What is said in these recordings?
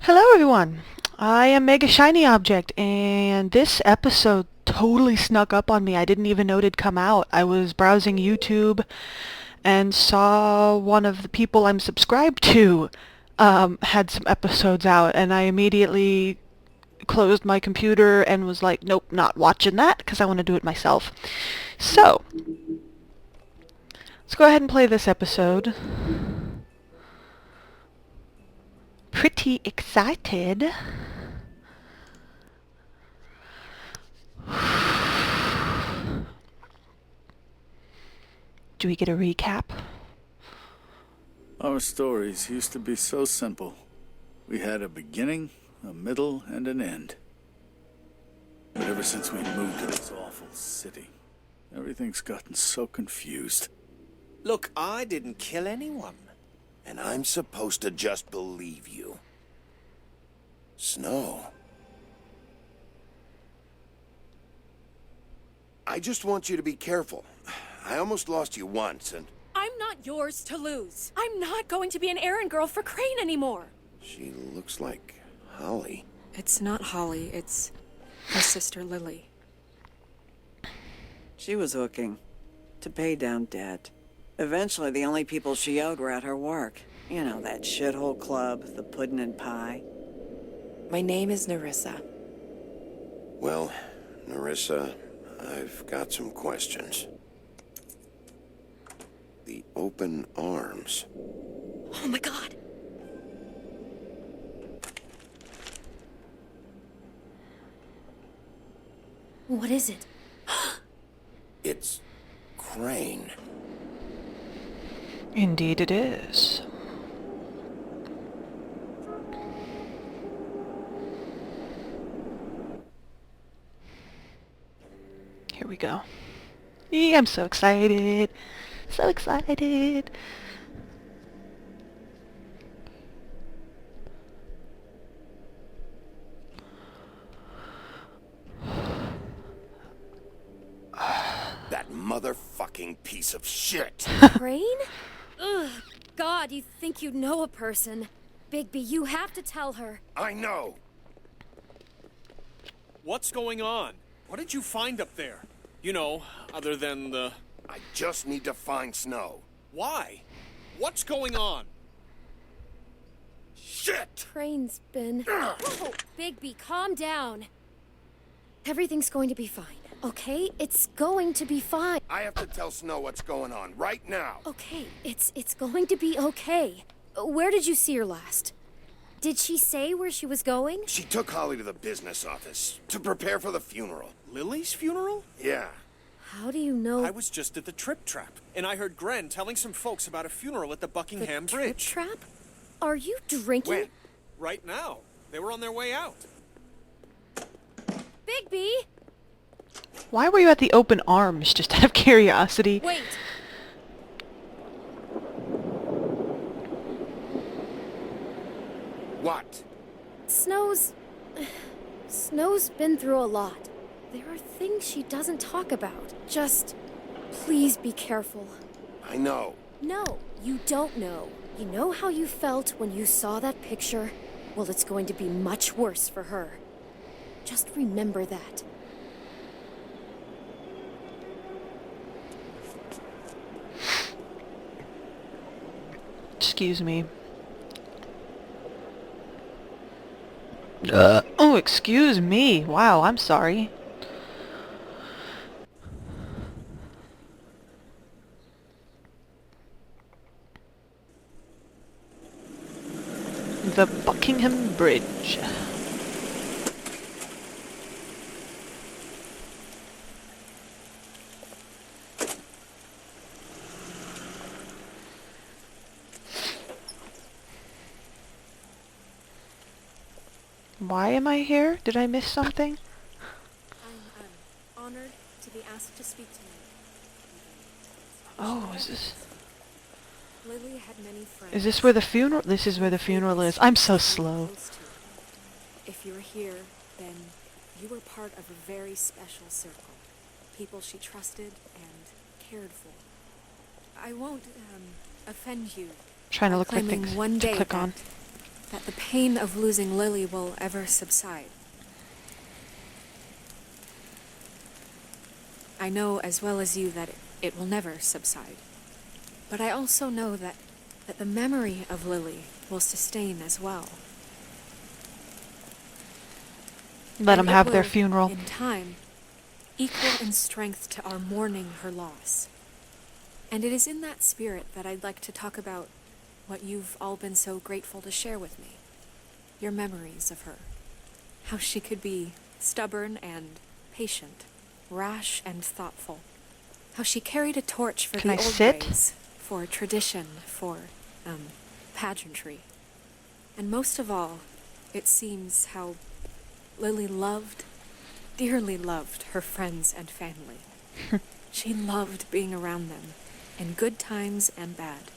Hello everyone, I am Mega Shiny Object, and this episode totally snuck up on me. I didn't even know it had come out. I was browsing YouTube and saw one of the people I'm subscribed to had some episodes out, and I immediately closed my computer and was like, nope, not watching that, because I want to do it myself. So, let's go ahead and play this episode. Pretty excited. Do we get a recap? Our stories used to be so simple. We had a beginning, a middle, and an end. But ever since we moved to this awful city, everything's gotten so confused. Look, I didn't kill anyone. And I'm supposed to just believe you. Snow. I just want you to be careful. I almost lost you once, and... I'm not yours to lose. I'm not going to be an errand girl for Crane anymore. She looks like Holly. It's not Holly, it's her sister Lily. She was hooking to pay down debt. Eventually, the only people she owed were at her work. You know, that shithole club, the puddin' and pie. My name is Nerissa. Well, Nerissa, I've got some questions. The open arms. Oh my god. What is it? It's Crane. Indeed it is. Here we go. I'm so excited. So excited. That motherfucking piece of shit. Crane? Ugh. God, you think you know a person. Bigby, you have to tell her. I know. What's going on? What did you find up there? You know, other than the... I just need to find Snow. Why? What's going on? Shit! Crane's been... Whoa, Bigby, calm down. Everything's going to be fine, okay? It's going to be fine. I have to tell Snow what's going on right now. Okay, it's going to be okay. Where did you see her last? Did she say where she was going? She took Holly to the business office to prepare for the funeral. Lily's funeral? Yeah. How do you know? I was just at the Trip Trap, and I heard Gren telling some folks about a funeral at the Buckingham the Trip Bridge. Trap? Are you drinking? When? Right now. They were on their way out. Bigby! Why were you at the open arms, just out of curiosity? Wait! What? Snow's been through a lot. There are things she doesn't talk about. Just, please be careful. I know. No, you don't know. You know how you felt when you saw that picture? Well, it's going to be much worse for her. Just remember that. Excuse me. Oh, excuse me. Wow, I'm sorry. The Buckingham Bridge. Why am I here? Did I miss something? I'm honored to be asked to speak to you. Oh, is this... Lily had many friends. Is this where the funeral... This is where the funeral is. I'm so slow. If you're here, then you were part of a very special circle. People she trusted and cared for. I won't offend you. Trying to look for Claiming things one to day click on. that the pain of losing Lily will ever subside. I know as well as you that it will never subside. But I also know that the memory of Lily will sustain as well. Let them And it have their will, funeral. in time, equal in strength to our mourning her loss. And it is in that spirit that I'd like to talk about what you've all been so grateful to share with me. Your memories of her. How she could be stubborn and patient, rash and thoughtful. How she carried a torch for Can the I old sit? ways, for tradition, for, pageantry. And most of all, it seems how Lily loved, dearly loved her friends and family. She loved being around them, in good times and bad.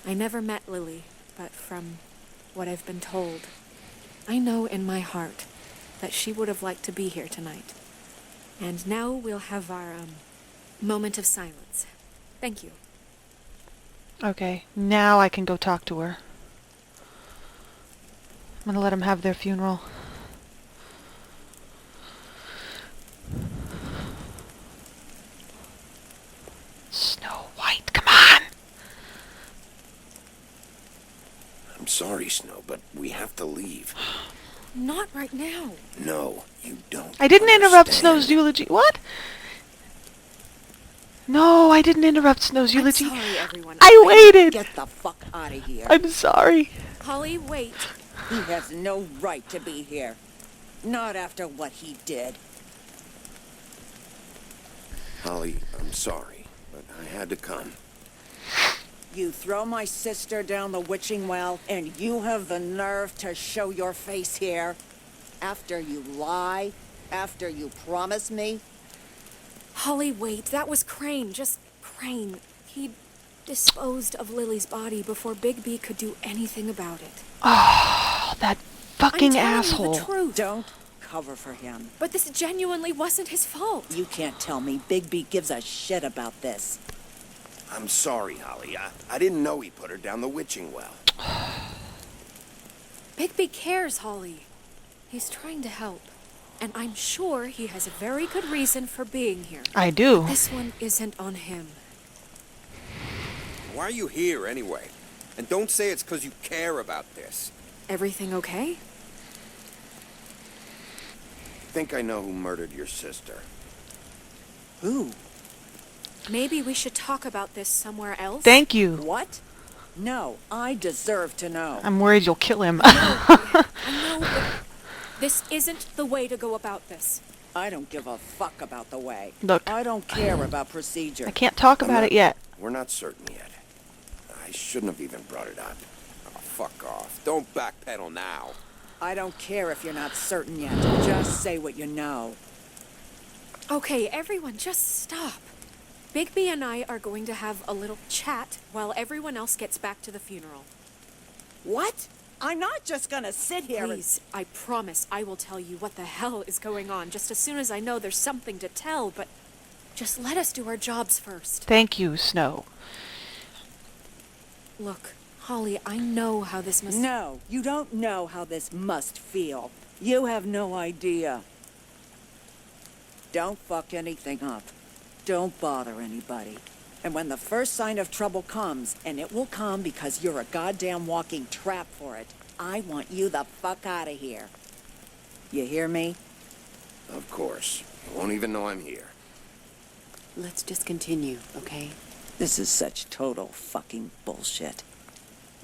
I never met Lily, but from what I've been told, I know in my heart that she would have liked to be here tonight. And now we'll have our, moment of silence. Thank you. Okay, now I can go talk to her. I'm gonna let them have their funeral. Snow White, come on! I'm sorry, Snow, but we have to leave. Not right now. No, you don't. I didn't interrupt understand. Snow's eulogy. What? No, I didn't interrupt Snow's eulogy. I'm sorry, everyone. I waited! Get the fuck out of here. I'm sorry. Holly, wait. He has no right to be here. Not after what he did. Holly, I'm sorry, but I had to come. You throw my sister down the witching well, and you have the nerve to show your face here? After you lie? After you promise me? Holly, wait. That was Crane. Just Crane. He disposed of Lily's body before Bigby could do anything about it. Oh, that fucking I'm telling asshole. you the truth. Don't cover for him. But this genuinely wasn't his fault. You can't tell me Bigby gives a shit about this. I'm sorry, Holly. I didn't know he put her down the witching well. Bigby cares, Holly. He's trying to help. And I'm sure he has a very good reason for being here. I do. This one isn't on him. Why are you here, anyway? And don't say it's because you care about this. Everything okay? Think I know who murdered your sister. Who? Maybe we should talk about this somewhere else. Thank you. What? No, I deserve to know. I'm worried you'll kill him. I know, but this isn't the way to go about this. I don't give a fuck about the way. Look. I don't care about procedure. I can't talk about it yet. We're not certain yet. I shouldn't have even brought it up. Oh, fuck off. Don't backpedal now. I don't care if you're not certain yet. Just say what you know. Okay, everyone, just stop. Bigby and I are going to have a little chat while everyone else gets back to the funeral. What? I'm not just gonna sit here Please, I promise I will tell you what the hell is going on just as soon as I know there's something to tell, but just let us do our jobs first. Thank you, Snow. Look, Holly, I know how this must... No, you don't know how this must feel. You have no idea. Don't fuck anything up. Don't bother anybody. And when the first sign of trouble comes, and it will come because you're a goddamn walking trap for it, I want you the fuck out of here. You hear me? Of course. You won't even know I'm here. Let's just continue, okay? This is such total fucking bullshit.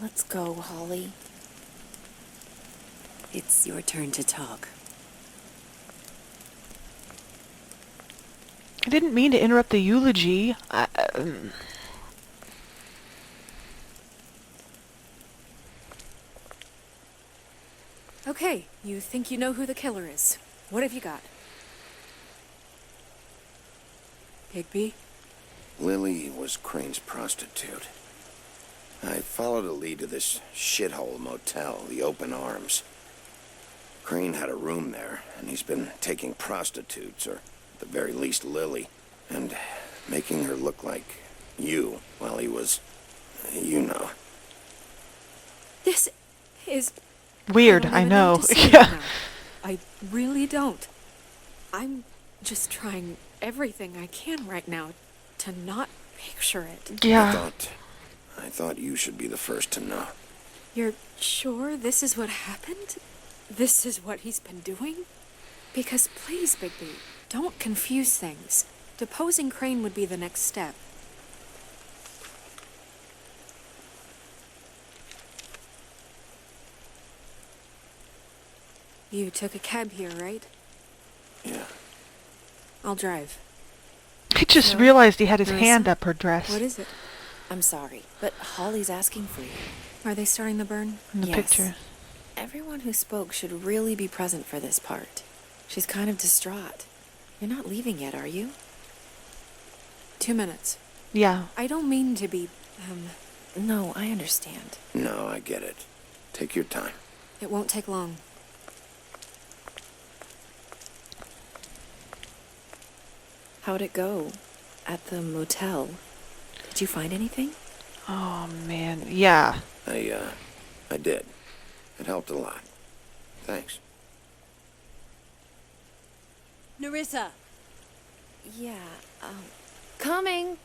Let's go, Holly. It's your turn to talk. I didn't mean to interrupt the eulogy. Okay, you think you know who the killer is. What have you got? Bigby? Lily was Crane's prostitute. I followed a lead to this shithole motel, the Open Arms. Crane had a room there, and he's been taking prostitutes, or at the very least Lily, and making her look like you while he was, you know. This is Weird, don't I even know. what to say Yeah. right now. I really don't. I'm just trying everything I can right now to not picture it. Yeah. I thought you should be the first to know. You're sure this is what happened? This is what he's been doing? Because please, Bigby, don't confuse things. Deposing Crane would be the next step. You took a cab here, right? Yeah. I'll drive. He just So, realized he had his Marissa, hand up her dress. What is it? I'm sorry, but Holly's asking for you. Are they starting the burn? In the Yes. picture. Everyone who spoke should really be present for this part. She's kind of distraught. You're not leaving yet, are you? 2 minutes. Yeah. I don't mean to be, No, I understand. No, I get it. Take your time. it won't take long. How'd it go? At the motel? Did you find anything? Oh, man. Yeah. I did. It helped a lot. Thanks. Nerissa! Yeah, Coming!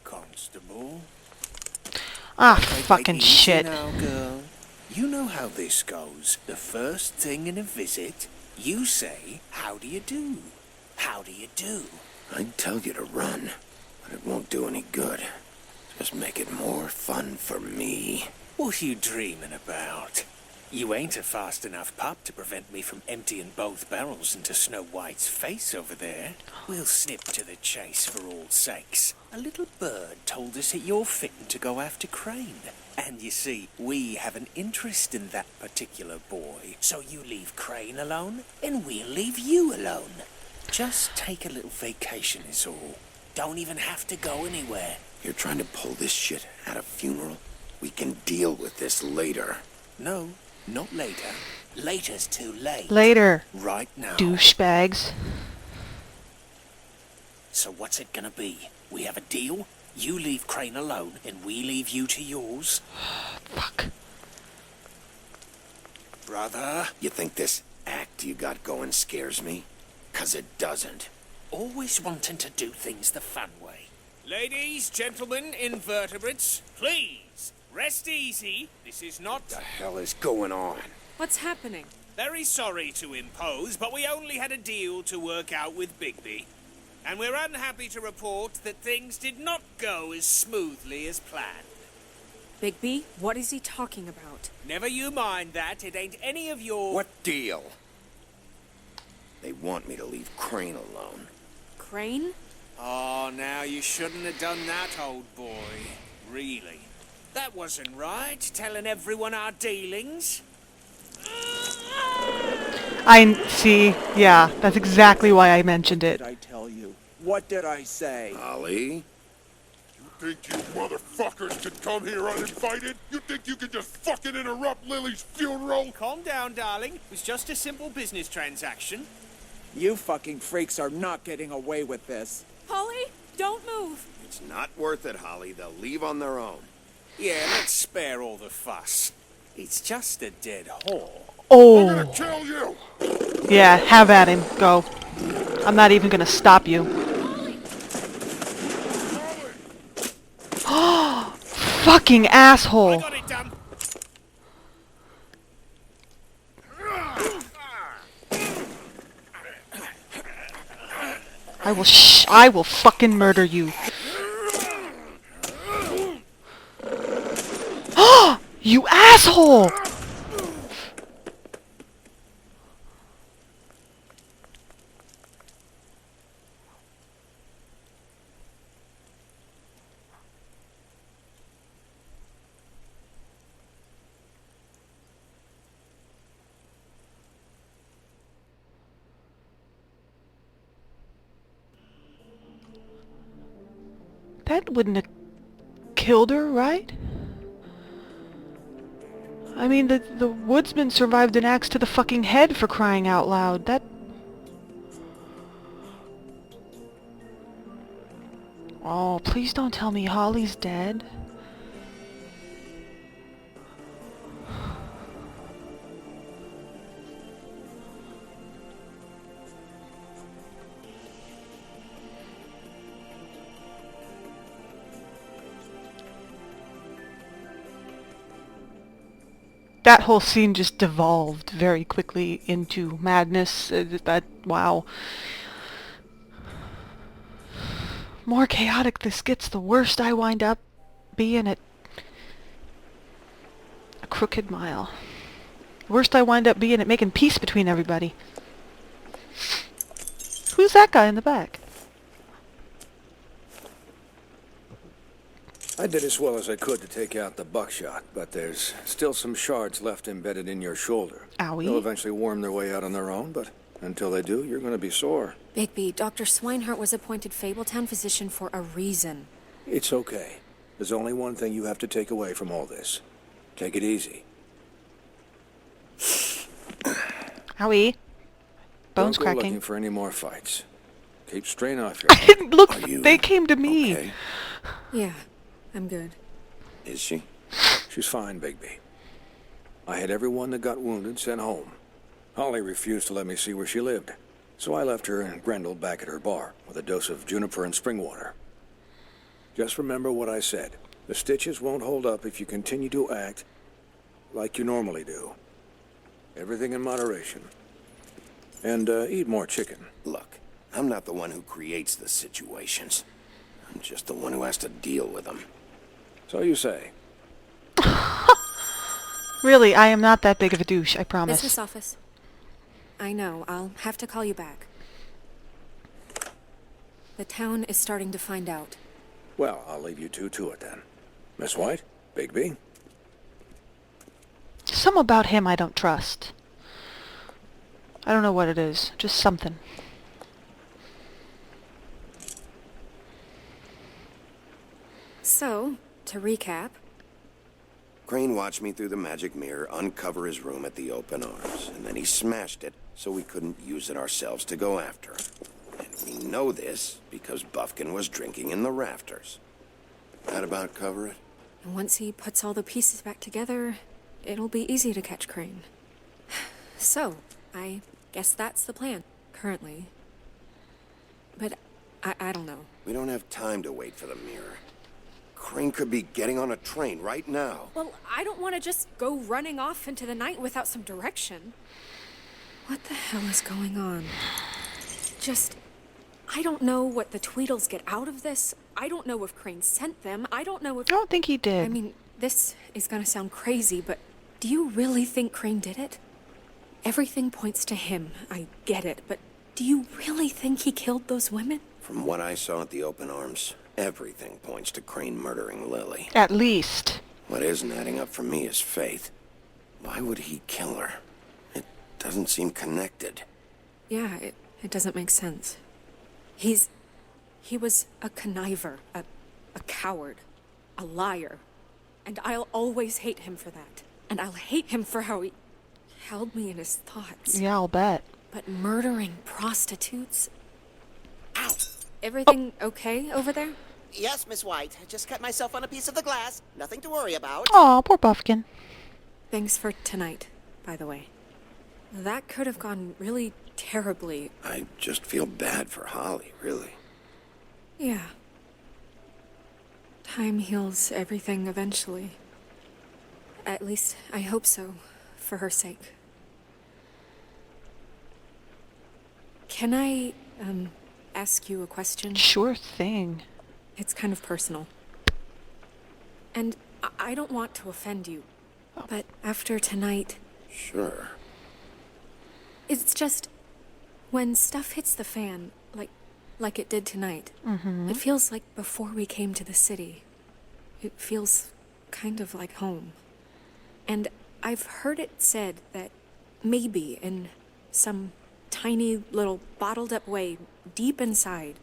Constable. Ah, Okay, fucking take it easy shit. now, girl. You know how this goes. The first thing in a visit, you say, "How do you do? How do you do?" I'd tell you to run, but it won't do any good. Just make it more fun for me. What are you dreaming about? You ain't a fast enough pup to prevent me from emptying both barrels into Snow White's face over there. We'll snip to the chase for all sakes. A little bird told us that you're fitting to go after Crane. And you see, we have an interest in that particular boy. So you leave Crane alone, and we'll leave you alone. Just take a little vacation is all. Don't even have to go anywhere. You're trying to pull this shit at a funeral? We can deal with this later. No, not later. Later's too late. Later, Right now. douchebags. So what's it gonna be? We have a deal? You leave Crane alone, and we leave you to yours? Fuck. Brother? You think this act you got going scares me? 'Cause it doesn't. Always wanting to do things the fun way. Ladies, gentlemen, invertebrates, please, rest easy. This is not... The hell is going on? What's happening? Very sorry to impose, but we only had a deal to work out with Bigby. And we're unhappy to report that things did not go as smoothly as planned. Bigby, what is he talking about? Never you mind that, it ain't any of your... What deal? They want me to leave Crane alone. Crane? Oh, now you shouldn't have done that, old boy. Really. That wasn't right, telling everyone our dealings. I see. Yeah, that's exactly why I mentioned it. What did I tell you? What did I say? Ollie? You think you motherfuckers could come here uninvited? You think you can just fucking interrupt Lily's funeral? Calm down, darling. It was just a simple business transaction. You fucking freaks are not getting away with this. Holly, don't move. It's not worth it, Holly. They'll leave on their own. Yeah, let's spare all the fuss. It's just a dead whore. I'm gonna Oh. kill you! Yeah, have at him. Go. I'm not even gonna stop you. Fucking I asshole. got it done. I will fucking murder you. You asshole! That wouldn't have killed her, right? I mean, the woodsman survived an axe to the fucking head, for crying out loud. That... Oh, please don't tell me Holly's dead. That whole scene just devolved very quickly into madness. Wow. More chaotic this gets, the worse I wind up being at a crooked mile. The worst I wind up being at making peace between everybody. Who's that guy in the back? I did as well as I could to take out the buckshot, but there's still some shards left embedded in your shoulder. Owie. They'll eventually worm their way out on their own, but until they do, you're going to be sore. Bigby, Dr. Swinehart was appointed Fabletown physician for a reason. It's okay. There's only one thing you have to take away from all this. Take it easy. Owie. Bones Don't go cracking. looking for any more fights. Keep strain off I your... didn't look. They came to me. Okay? Yeah, I'm good. Is she? She's fine, Bigby. I had everyone that got wounded sent home. Holly refused to let me see where she lived, so I left her and Grendel back at her bar with a dose of juniper and spring water. Just remember what I said. The stitches won't hold up if you continue to act like you normally do. Everything in moderation. And eat more chicken. Look, I'm not the one who creates the situations. I'm just the one who has to deal with them. So you say. Really, I am not that big of a douche, I promise. Business office. I know, I'll have to call you back. The town is starting to find out. Well, I'll leave you two to it then. Miss White, Bigby. Some about him I don't trust. I don't know what it is. Just something. So, to recap... Crane watched me through the magic mirror uncover his room at the open arms, and then he smashed it so we couldn't use it ourselves to go after him. And we know this because Bufkin was drinking in the rafters. That about cover it? And once he puts all the pieces back together, it'll be easy to catch Crane. So, I guess that's the plan, currently. But I don't know. We don't have time to wait for the mirror. Crane could be getting on a train right now. Well, I don't want to just go running off into the night without some direction. What the hell is going on? I don't know what the Tweedles get out of this. I don't know if Crane sent them. I don't know if... I don't think he did. I mean, this is gonna sound crazy, but do you really think Crane did it? Everything points to him. I get it, but do you really think he killed those women? From what I saw at the open arms, everything points to Crane murdering Lily. At least. What isn't adding up for me is Faith. Why would he kill her? It doesn't seem connected. Yeah, it doesn't make sense. He was a conniver, a coward, a liar. And I'll always hate him for that. And I'll hate him for how he held me in his thoughts. Yeah, I'll bet. But murdering prostitutes? Ow! Everything okay over there? Yes, Miss White. I just cut myself on a piece of the glass. Nothing to worry about. Aw, poor Bufkin. Thanks for tonight, by the way. That could have gone really terribly. I just feel bad for Holly, really. Yeah. Time heals everything eventually. At least, I hope so, for her sake. Can I, ask you a question? Sure thing. It's kind of personal. And I don't want to offend you, but after tonight... Sure. It's just... when stuff hits the fan, like it did tonight, it feels like before we came to the city. It feels kind of like home. And I've heard it said that maybe in some tiny little bottled up way deep inside,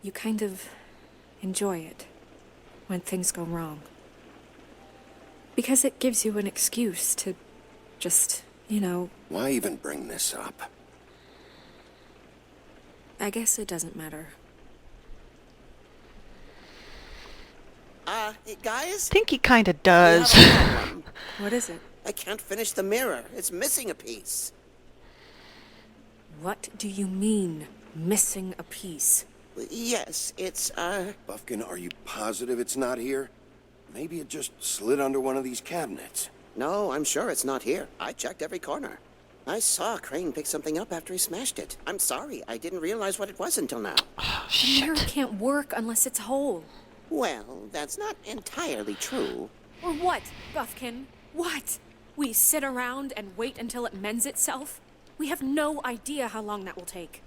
you kind of enjoy it when things go wrong. Because it gives you an excuse to just, you know... Why even bring this up? I guess it doesn't matter. Guys? I think he kinda We does. have a problem. What is it? I can't finish the mirror. It's missing a piece. What do you mean, missing a piece? Yes, it's, Bufkin, are you positive it's not here? Maybe it just slid under one of these cabinets. No, I'm sure it's not here. I checked every corner. I saw Crane pick something up after he smashed it. I'm sorry, I didn't realize what it was until now. The mirror can't work unless it's whole. Well, that's not entirely true. Or what, Bufkin? What? We sit around and wait until it mends itself? We have no idea how long that will take.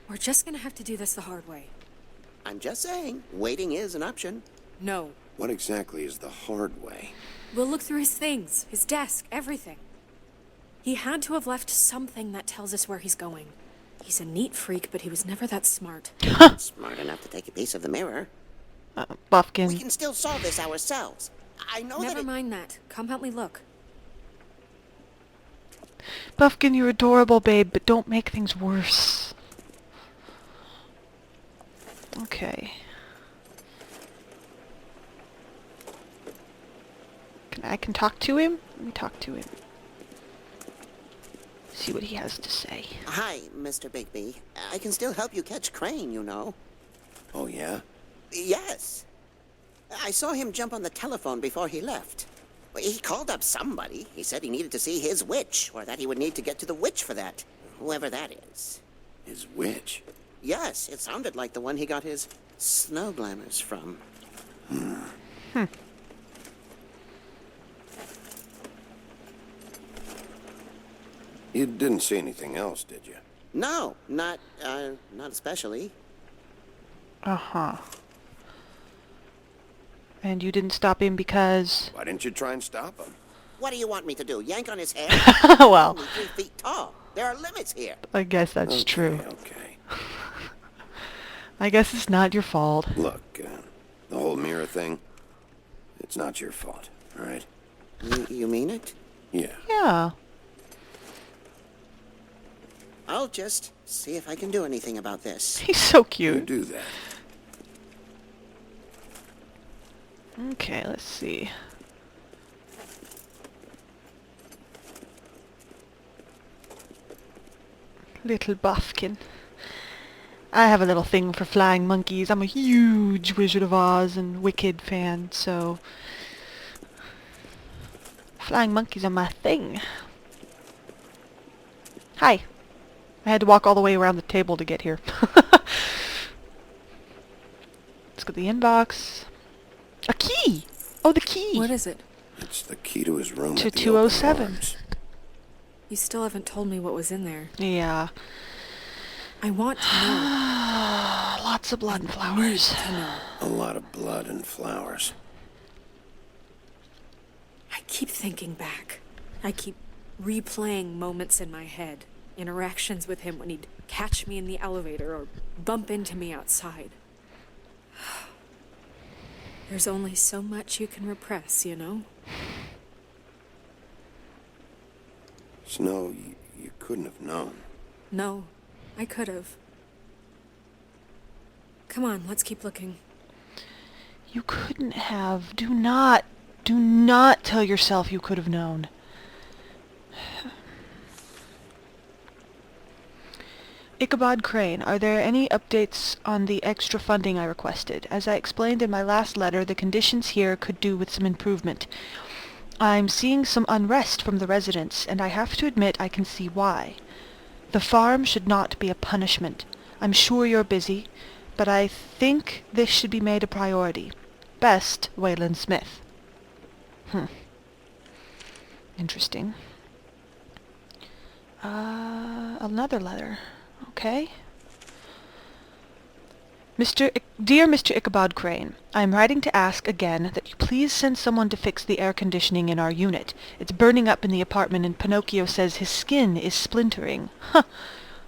We're just gonna have to do this the hard way. I'm just saying, waiting is an option. No. What exactly is the hard way? We'll look through his things, his desk, everything. He had to have left something that tells us where he's going. He's a neat freak, but he was never that smart. Smart enough to take a piece of the mirror. Bufkin. We can still solve this ourselves. I know Never that mind that. Come help me look. Bufkin, you're adorable, babe, but don't make things worse. Okay. I can talk to him? Let me talk to him. See what he has to say. Hi, Mr. Bigby. I can still help you catch Crane, you know. Oh, yeah? Yes. I saw him jump on the telephone before he left. He called up somebody. He said he needed to see his witch, or that he would need to get to the witch for that. Whoever that is. His witch? Yes, it sounded like the one he got his snow glamours from. You didn't see anything else, did you? No, not especially. Uh-huh. And you didn't stop him because... Why didn't you try and stop him? What do you want me to do? Yank on his hair? Well, Only 3 feet tall. There are limits here. I guess that's true. Okay. I guess it's not your fault. Look, the whole mirror thing, it's not your fault, all right? You mean it? Yeah. Yeah. I'll just see if I can do anything about this. He's so You cute. do that. Okay, let's see. Little Bufkin. I have a little thing for flying monkeys. I'm a huge Wizard of Oz and Wicked fan, so... Flying monkeys are my thing. Hi. I had to walk all the way around the table to get here. Let's go to the inbox. A key! Oh, the key! What is it? It's the key to his room To at the 207. Open Arms. You still haven't told me what was in there. Yeah. I want to know. Lots of blood and flowers. To know. A lot of blood and flowers. I keep thinking back. I keep replaying moments in my head. Interactions with him when he'd catch me in the elevator or bump into me outside. There's only so much you can repress, you know? Snow, you couldn't have known. No, I could have. Come on, let's keep looking. You couldn't have. Do not tell yourself you could have known. Ichabod Crane, are there any updates on the extra funding I requested? As I explained in my last letter, the conditions here could do with some improvement. I'm seeing some unrest from the residents, and I have to admit I can see why. The farm should not be a punishment. I'm sure you're busy, but I think this should be made a priority. Best, Wayland Smith. Interesting. Another letter. Okay. Dear Mr. Ichabod Crane, I am writing to ask again that you please send someone to fix the air conditioning in our unit. It's burning up in the apartment and Pinocchio says his skin is splintering. Huh.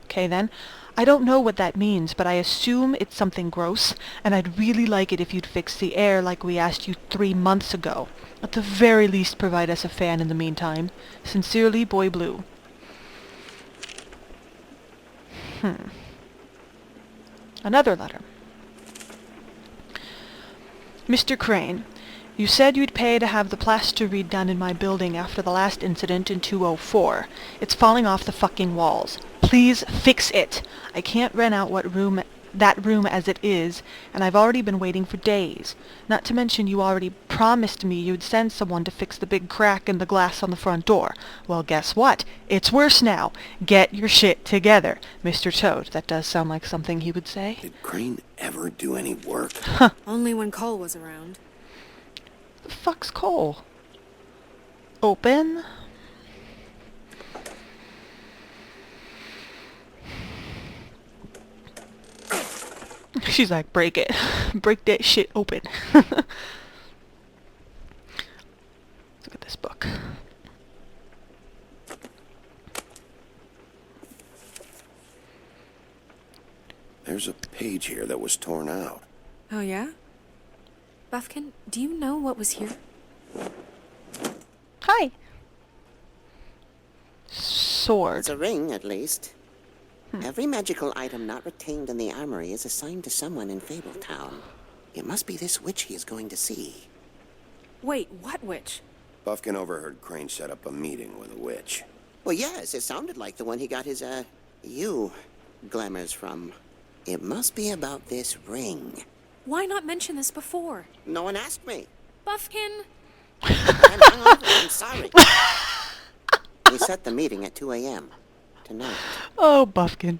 Okay then. I don't know what that means, but I assume it's something gross, and I'd really like it if you'd fix the air like we asked you 3 months ago. At the very least provide us a fan in the meantime. Sincerely, Boy Blue. Another letter. Mr. Crane, you said you'd pay to have the plaster redone in my building after the last incident in 204. It's falling off the fucking walls. Please fix it. I can't rent out that room as it is, and I've already been waiting for days. Not to mention you already promised me you'd send someone to fix the big crack in the glass on the front door. Well, guess what? It's worse now. Get your shit together. Mr. Toad, that does sound like something he would say. Did Crane ever do any work? Huh. Only when Cole was around. The fuck's Cole? Open? She's like, break it. Break that shit open. Look at this book. There's a page here that was torn out. Oh, yeah? Bufkin, do you know what was here? Hi. Sword. It's a ring, at least. Every magical item not retained in the armory is assigned to someone in Fabletown. It must be this witch he is going to see. Wait, what witch? Bufkin overheard Crane set up a meeting with a witch. Well, yes, it sounded like the one he got his, glamours from. It must be about this ring. Why not mention this before? No one asked me. Bufkin! I'm sorry. We set the meeting at 2 a.m. tonight. Oh, Bufkin.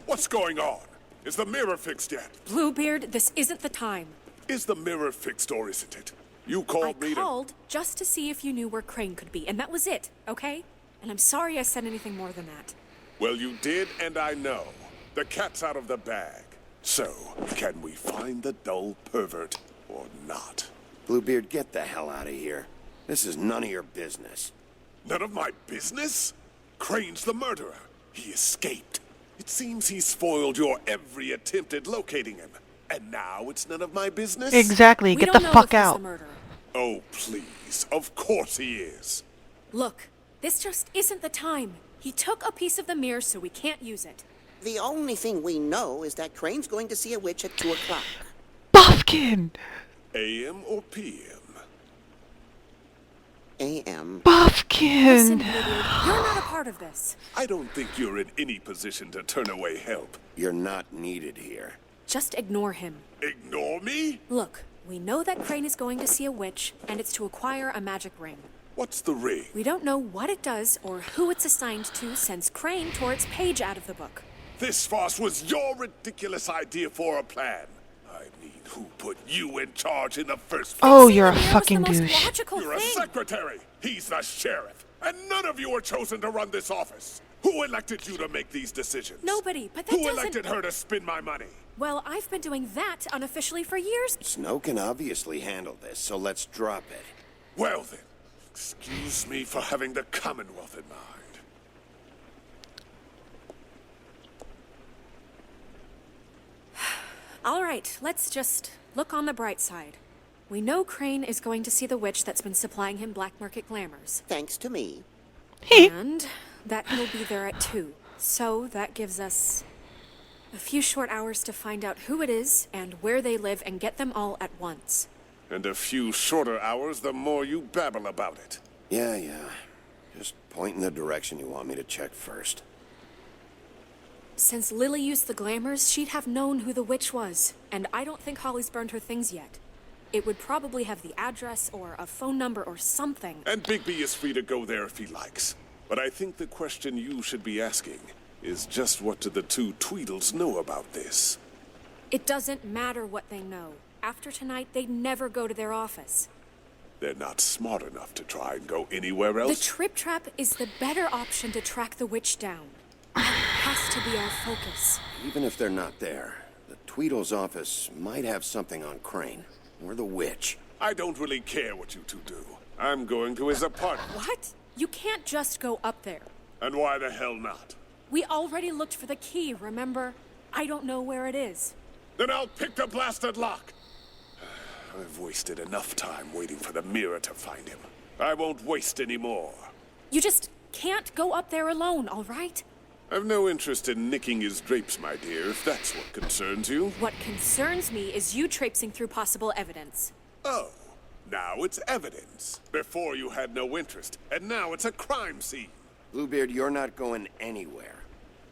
What's going on? Is the mirror fixed yet? Bluebeard, this isn't the time. Is the mirror fixed or isn't it? You called me to... I called just to see if you knew where Crane could be, and that was it, okay? And I'm sorry I said anything more than that. Well, you did, and I know. The cat's out of the bag. So, can we find the dull pervert or not? Bluebeard, get the hell out of here. This is none of your business. None of my business? Crane's the murderer. He escaped. It seems he spoiled your every attempt at locating him. And now it's none of my business? Exactly. Get the fuck out. Oh, please. Of course he is. Look, this just isn't the time. He took a piece of the mirror, so we can't use it. The only thing we know is that Crane's going to see a witch at 2 o'clock. Bufkin! AM or PM? AM. Bufkin! Listen, Bluebeard, you're not a part of this. I don't think you're in any position to turn away help. You're not needed here. Just ignore him. Ignore me? Look, we know that Crane is going to see a witch, and it's to acquire a magic ring. What's the ring? We don't know what it does or who it's assigned to since Crane tore its page out of the book. This farce was your ridiculous idea for a plan. I mean, who put you in charge in the first place? Oh, you're a fucking douche. You're a secretary. He's the sheriff. And none of you were chosen to run this office. Who elected you to make these decisions? Nobody, but that Who doesn't... elected her to spend my money? Well, I've been doing that unofficially for years. Snow can obviously handle this, so let's drop it. Well then, excuse me for having the Commonwealth in mind. All right, let's just look on the bright side. We know Crane is going to see the witch that's been supplying him black market glamours. Thanks to me. And that he'll be there at 2. So that gives us a few short hours to find out who it is and where they live and get them all at once. And a few shorter hours, the more you babble about it. Yeah. Just point in the direction you want me to check first. Since Lily used the glamours, she'd have known who the witch was, and I don't think Holly's burned her things yet. It would probably have the address or a phone number or something. And Bigby is free to go there if he likes. But I think the question you should be asking is just what do the two Tweedles know about this? It doesn't matter what they know. After tonight, they'd never go to their office. They're not smart enough to try and go anywhere else? The Trip Trap is the better option to track the witch down. That has to be our focus. Even if they're not there, the Tweedle's office might have something on Crane. Or the witch. I don't really care what you two do. I'm going to his apartment. What? You can't just go up there. And why the hell not? We already looked for the key, remember? I don't know where it is. Then I'll pick the blasted lock. I've wasted enough time waiting for the mirror to find him. I won't waste any more. You just can't go up there alone, all right? I've no interest in nicking his drapes, my dear, if that's what concerns you. What concerns me is you traipsing through possible evidence. Oh, now it's evidence. Before you had no interest, and now it's a crime scene. Bluebeard, you're not going anywhere.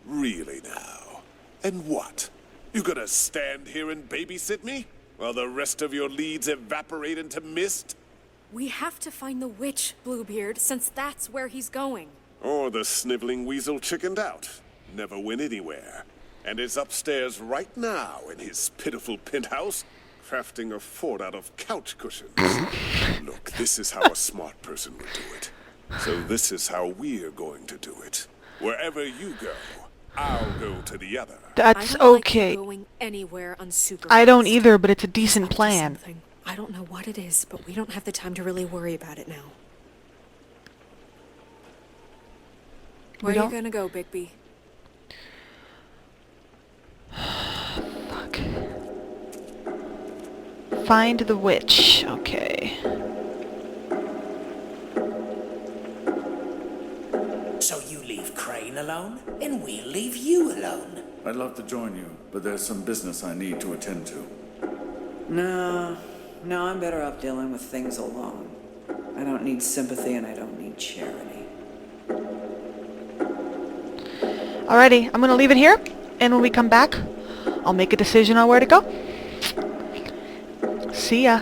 Really now? And what? You gonna stand here and babysit me? While the rest of your leads evaporate into mist? We have to find the witch, Bluebeard, since that's where he's going. Or the sniveling weasel chickened out. Never went anywhere. And is upstairs right now in his pitiful penthouse, crafting a fort out of couch cushions. Look, this is how a smart person would do it. So this is how we're going to do it. Wherever you go, I'll go to the other. That's I don't okay. like going anywhere unsupervised. I don't either, but it's a decent plan. Something. I don't know what it is, but we don't have the time to really worry about it now. Where are you gonna go, Bigby? Fuck. Find the witch. Okay. So you leave Crane alone, and we'll leave you alone. I'd love to join you, but there's some business I need to attend to. No, I'm better off dealing with things alone. I don't need sympathy and I don't need charity. Alrighty, I'm gonna leave it here, and when we come back, I'll make a decision on where to go. See ya.